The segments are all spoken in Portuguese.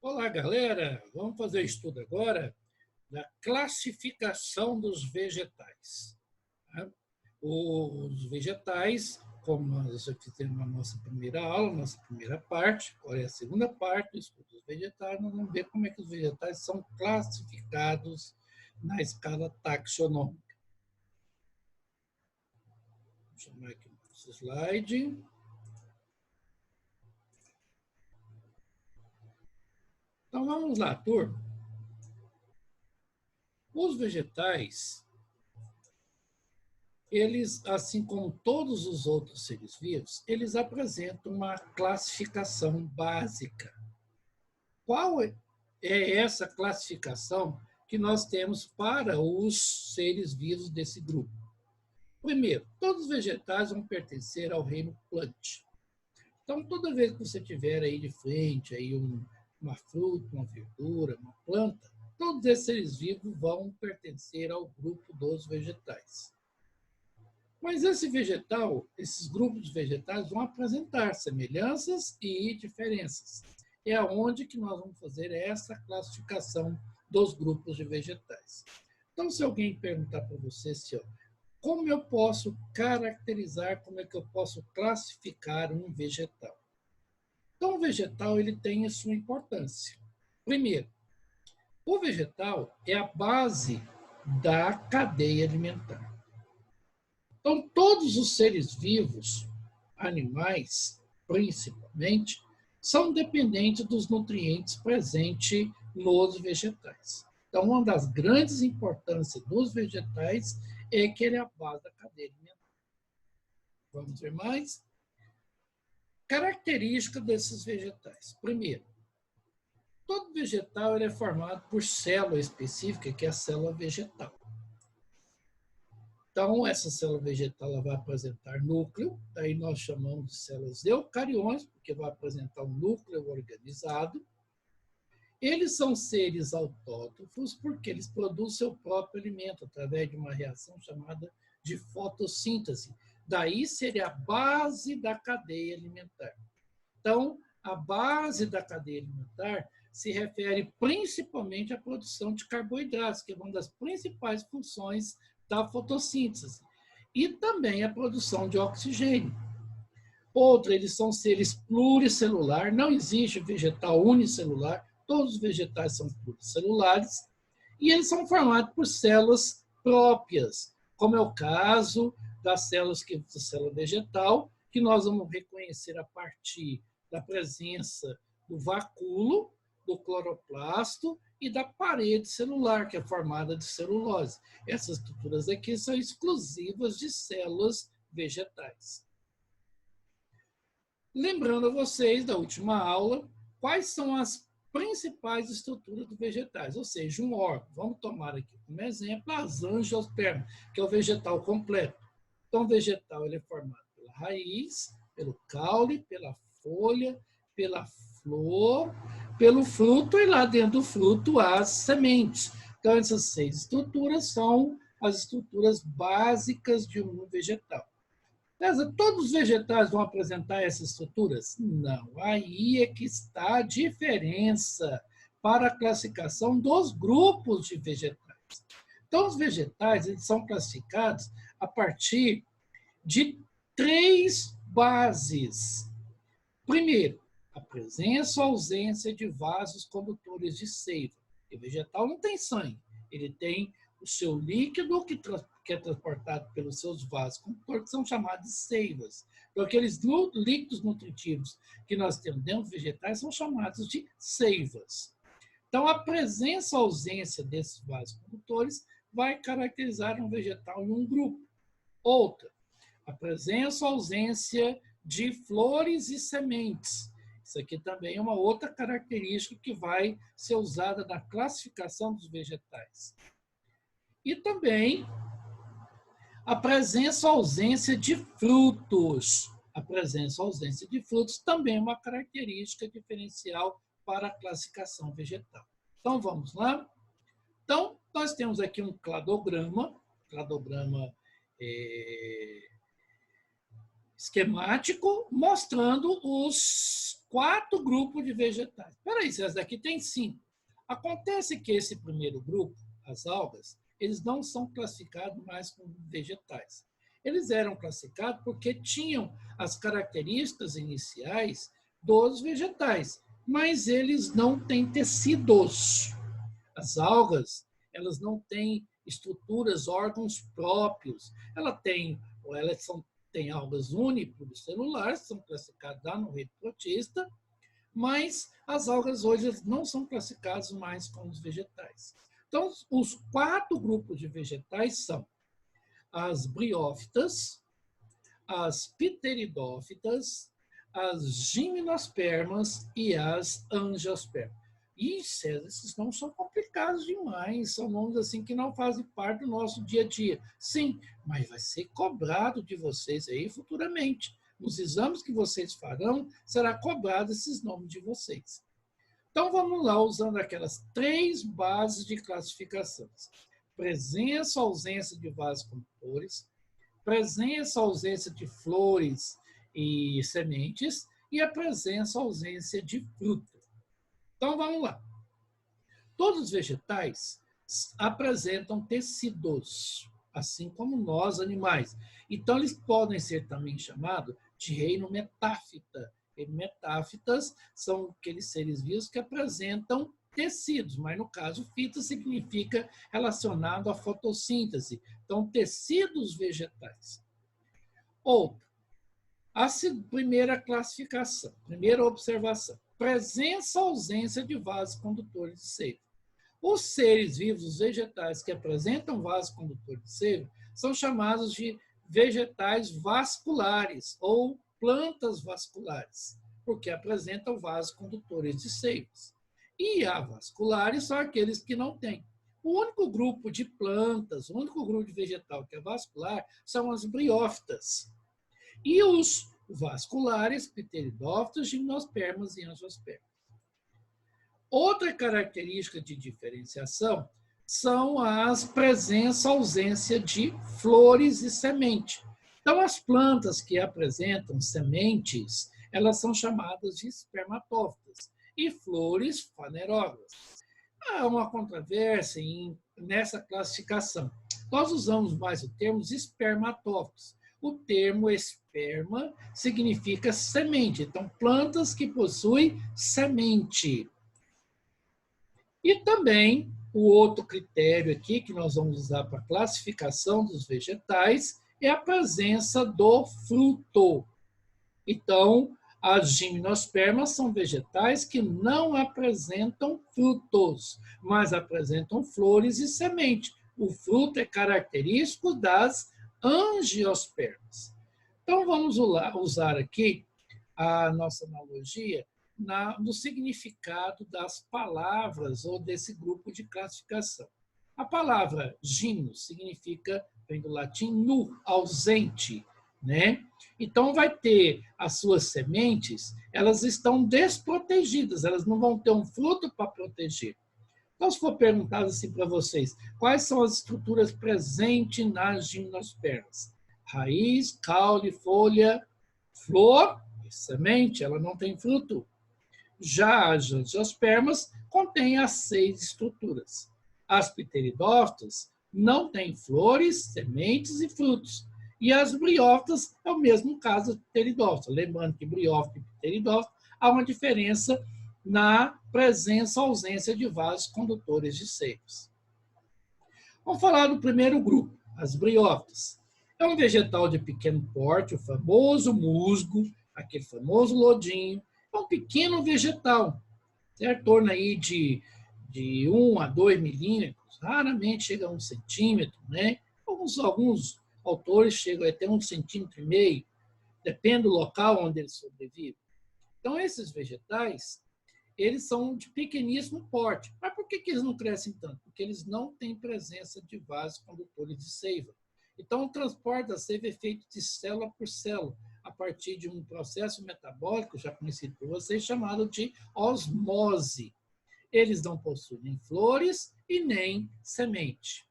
Olá, galera! Vamos fazer o estudo agora da classificação dos vegetais. Tá? Os vegetais, como nós já fizemos na nossa primeira aula, nossa primeira parte, agora é a segunda parte do estudo dos vegetais, nós vamos ver como é que os vegetais são classificados na escala taxonômica. Vou chamar aqui o nosso slide. Então, vamos lá, turma. Os vegetais, eles, assim como todos os outros seres vivos, eles apresentam uma classificação básica. Qual é essa classificação que nós temos para os seres vivos desse grupo? Primeiro, todos os vegetais vão pertencer ao reino Plant. Então, toda vez que você tiver aí de frente aí uma fruta, uma verdura, uma planta, todos esses seres vivos vão pertencer ao grupo dos vegetais. Mas esse vegetal, esses grupos de vegetais vão apresentar semelhanças e diferenças. É onde que nós vamos fazer essa classificação dos grupos de vegetais. Então, se alguém perguntar para você assim, como eu posso caracterizar, como é que eu posso classificar um vegetal? Então, o vegetal ele tem a sua importância. Primeiro, o vegetal é a base da cadeia alimentar. Então, todos os seres vivos, animais principalmente, são dependentes dos nutrientes presentes nos vegetais. Então, uma das grandes importâncias dos vegetais é que ele é a base da cadeia alimentar. Vamos ver mais? Característica desses vegetais. Primeiro, todo vegetal ele é formado por célula específica, que é a célula vegetal. Então, essa célula vegetal ela vai apresentar núcleo, daí nós chamamos de células eucariões, porque vai apresentar um núcleo organizado. Eles são seres autótrofos porque eles produzem seu próprio alimento através de uma reação chamada de fotossíntese. Daí seria a base da cadeia alimentar. Então, a base da cadeia alimentar se refere principalmente à produção de carboidratos, que é uma das principais funções da fotossíntese, e também a produção de oxigênio. Outra, eles são seres pluricelular, não existe vegetal unicelular, todos os vegetais são pluricelulares, e eles são formados por células próprias, como é o caso das células da célula vegetal, que nós vamos reconhecer a partir da presença do vacúolo, do cloroplasto e da parede celular, que é formada de celulose. Essas estruturas aqui são exclusivas de células vegetais. Lembrando a vocês da última aula, quais são as principais estruturas dos vegetais, ou seja, um órgão. Vamos tomar aqui como exemplo as angiospermas, que é o vegetal completo. Então, o vegetal ele é formado pela raiz, pelo caule, pela folha, pela flor, pelo fruto e lá dentro do fruto as sementes. Então, essas 6 estruturas são as estruturas básicas de um vegetal. Todos os vegetais vão apresentar essas estruturas? Não. Aí é que está a diferença para a classificação dos grupos de vegetais. Então, os vegetais eles são classificados a partir de 3 bases. Primeiro, a presença ou ausência de vasos condutores de seiva. O vegetal não tem sangue, ele tem o seu líquido que é transportado pelos seus vasos condutores, que são chamados de seivas. Então, aqueles líquidos nutritivos que nós temos dentro dos vegetais são chamados de seivas. Então, a presença ou ausência desses vasos condutores vai caracterizar um vegetal em um grupo. Outra, a presença ou ausência de flores e sementes. Isso aqui também é uma outra característica que vai ser usada na classificação dos vegetais. E também a presença ou ausência de frutos. A presença ou ausência de frutos também é uma característica diferencial para a classificação vegetal. Então, vamos lá? Então, nós temos aqui um cladograma esquemático mostrando os 4 grupos de vegetais. Espera aí, essas daqui tem 5. Acontece que esse primeiro grupo, as algas, eles não são classificados mais como vegetais. Eles eram classificados porque tinham as características iniciais dos vegetais, mas eles não têm tecidos. As algas, elas não têm estruturas, órgãos próprios. Elas têm algas unicelulares, são classificadas lá no reino protista, mas as algas hoje não são classificadas mais como os vegetais. Então, os 4 grupos de vegetais são as briófitas, as pteridófitas, as gimnospermas e as angiospermas. E César, esses nomes são complicados demais, são nomes assim que não fazem parte do nosso dia a dia. Sim, mas vai ser cobrado de vocês aí futuramente. Nos exames que vocês farão, será cobrado esses nomes de vocês. Então, vamos lá, usando aquelas 3 bases de classificações. Presença ou ausência de vasos condutores, presença ou ausência de flores e sementes, e a presença ou ausência de fruta. Então, vamos lá. Todos os vegetais apresentam tecidos, assim como nós, animais. Então, eles podem ser também chamados de reino metáfita. E metáfitas são aqueles seres vivos que apresentam tecidos, mas no caso, fita significa relacionado à fotossíntese. Então, tecidos vegetais. Outra, a primeira classificação, primeira observação. Presença ou ausência de vasos condutores de seiva. Os seres vivos, os vegetais que apresentam vasos condutores de seiva, são chamados de vegetais vasculares ou plantas vasculares, porque apresentam vasos condutores de seivas. E avasculares são aqueles que não têm. O único grupo de plantas, o único grupo de vegetal que é vascular são as briófitas. E os vasculares, pteridófitas, gimnospermas e angiospermas. Outra característica de diferenciação são as presença ou ausência de flores e semente. Então, as plantas que apresentam sementes, elas são chamadas de espermatófitas, e flores, fanerógamas. Há uma controvérsia nessa classificação. Nós usamos mais o termo espermatófitos. O termo esperma significa semente. Então, plantas que possuem semente. E também, o outro critério aqui que nós vamos usar para a classificação dos vegetais é a presença do fruto. Então, as gimnospermas são vegetais que não apresentam frutos, mas apresentam flores e semente. O fruto é característico das angiospermas. Então, vamos usar aqui a nossa analogia no significado das palavras ou desse grupo de classificação. A palavra gimnos significa, vem do latim, nu, ausente, né? Então, vai ter as suas sementes, elas estão desprotegidas, elas não vão ter um fruto para proteger. Então, se for perguntado assim para vocês, quais são as estruturas presentes nas gimnospermas? Raiz, caule, folha, flor e semente, ela não tem fruto. Já as angiospermas contêm as 6 estruturas. As pteridófitas não têm flores, sementes e frutos. E as briófitas é o mesmo caso de pteridófita. Lembrando que briófita e pteridófita há uma diferença na presença ou ausência de vasos condutores de seivas. Vamos falar do primeiro grupo, as briófitas. É um vegetal de pequeno porte, o famoso musgo, aquele famoso lodinho. É um pequeno vegetal, certo? Em torno aí de 1 a 2 milímetros, raramente chega a 1 centímetro, né? Alguns autores chegam até 1,5 centímetros, depende do local onde eles sobrevivem. Então, esses vegetais, eles são de pequeníssimo porte. Mas por que eles não crescem tanto? Porque eles não têm presença de vasos condutores de seiva. Então, o transporte da seiva é feito de célula por célula, a partir de um processo metabólico, já conhecido por vocês, chamado de osmose. Eles não possuem nem flores e nem semente.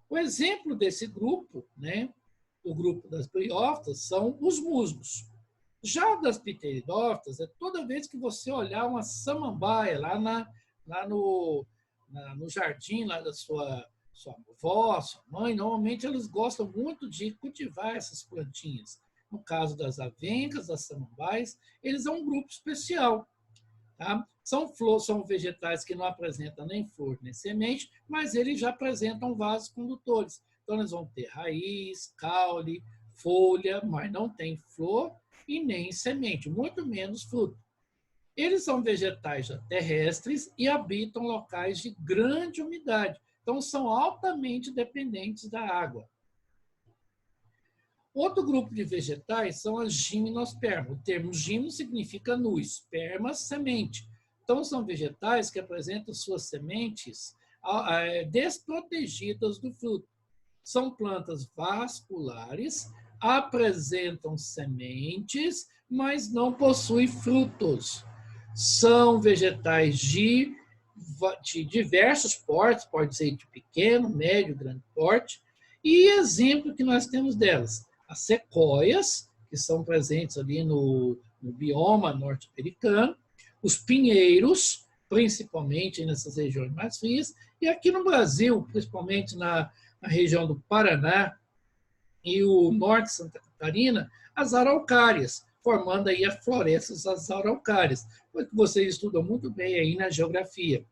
O exemplo desse grupo, né, o grupo das briófitas são os musgos. Já das pteridófitas, é toda vez que você olhar uma samambaia lá no jardim lá da sua avó, sua mãe, normalmente eles gostam muito de cultivar essas plantinhas. No caso das avencas, das samambaias, eles são um grupo especial. Tá? São vegetais que não apresentam nem flor nem semente, mas eles já apresentam vasos condutores. Então, eles vão ter raiz, caule, folha, mas não tem flor e nem semente, muito menos fruto. Eles são vegetais terrestres e habitam locais de grande umidade. Então, são altamente dependentes da água. Outro grupo de vegetais são as gimnospermas. O termo gimno significa nu, esperma, semente. Então, são vegetais que apresentam suas sementes desprotegidas do fruto. São plantas vasculares, apresentam sementes, mas não possuem frutos. São vegetais de diversos portes, pode ser de pequeno, médio, grande porte. E exemplo que nós temos delas, as sequoias, que são presentes ali no bioma norte-americano, os pinheiros, principalmente nessas regiões mais frias, e aqui no Brasil, principalmente na região do Paraná e o norte de Santa Catarina, as araucárias, formando aí as florestas das araucárias, que vocês estudam muito bem aí na geografia.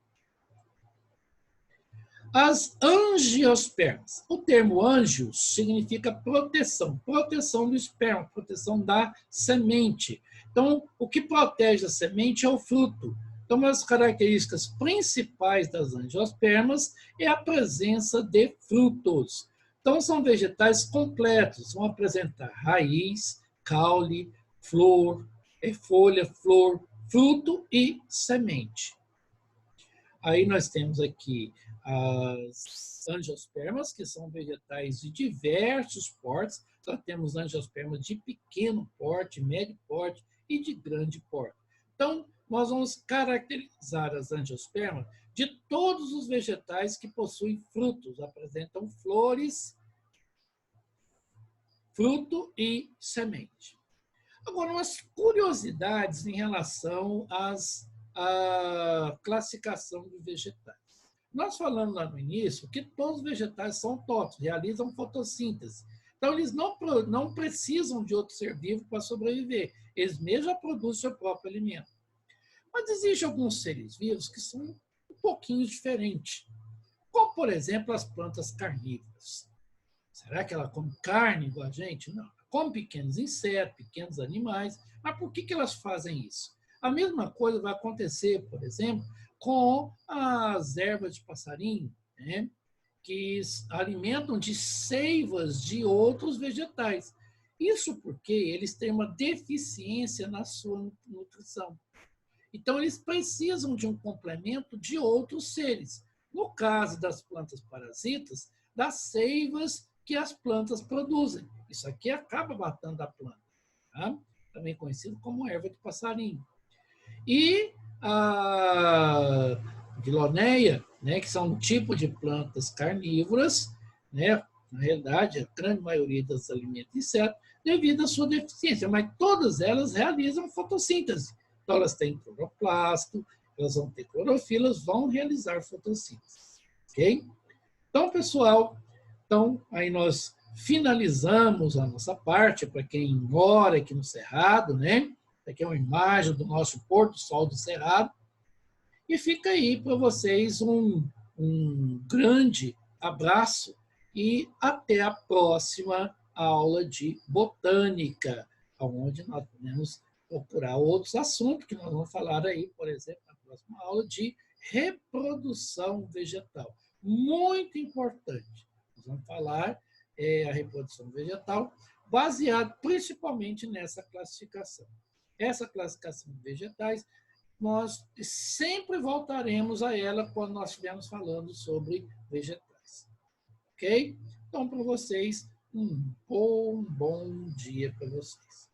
As angiospermas. O termo angios significa proteção, proteção do esperma, proteção da semente. Então, o que protege a semente é o fruto. Então, uma das características principais das angiospermas é a presença de frutos. Então, são vegetais completos, vão apresentar raiz, caule, flor, folha, flor, fruto e semente. Aí nós temos aqui as angiospermas, que são vegetais de diversos portes. Então, temos angiospermas de pequeno porte, médio porte e de grande porte. Então, nós vamos caracterizar as angiospermas de todos os vegetais que possuem frutos, apresentam flores, fruto e semente. Agora, umas curiosidades em relação à classificação de vegetais. Nós falamos lá no início que todos os vegetais são autótrofos, realizam fotossíntese. Então, eles não precisam de outro ser vivo para sobreviver. Eles mesmos já produzem seu próprio alimento. Mas existem alguns seres vivos que são um pouquinho diferentes. Como, por exemplo, as plantas carnívoras. Será que ela come carne igual a gente? Não. Come pequenos insetos, pequenos animais. Mas por que elas fazem isso? A mesma coisa vai acontecer, por exemplo, com as ervas de passarinho, né? Que alimentam de seivas de outros vegetais. Isso porque eles têm uma deficiência na sua nutrição. Então, eles precisam de um complemento de outros seres. No caso das plantas parasitas, das seivas que as plantas produzem. Isso aqui acaba matando a planta, tá? Também conhecido como erva de passarinho. E a Viloneia, né, que são um tipo de plantas carnívoras, né, na realidade, a grande maioria das alimentos insetos, devido à sua deficiência, mas todas elas realizam fotossíntese. Então, elas têm cloroplasto, elas vão ter clorofila, vão realizar fotossíntese. Ok? Então, pessoal, aí nós finalizamos a nossa parte, para quem mora aqui no Cerrado, né? Aqui é uma imagem do nosso pôr do sol do Cerrado. E fica aí para vocês um grande abraço e até a próxima aula de botânica, onde nós podemos procurar outros assuntos que nós vamos falar aí, por exemplo, na próxima aula de reprodução vegetal. Muito importante. Nós vamos falar a reprodução vegetal baseado principalmente nessa classificação. Essa classificação de vegetais, nós sempre voltaremos a ela quando nós estivermos falando sobre vegetais. Ok? Então, para vocês, um bom dia para vocês.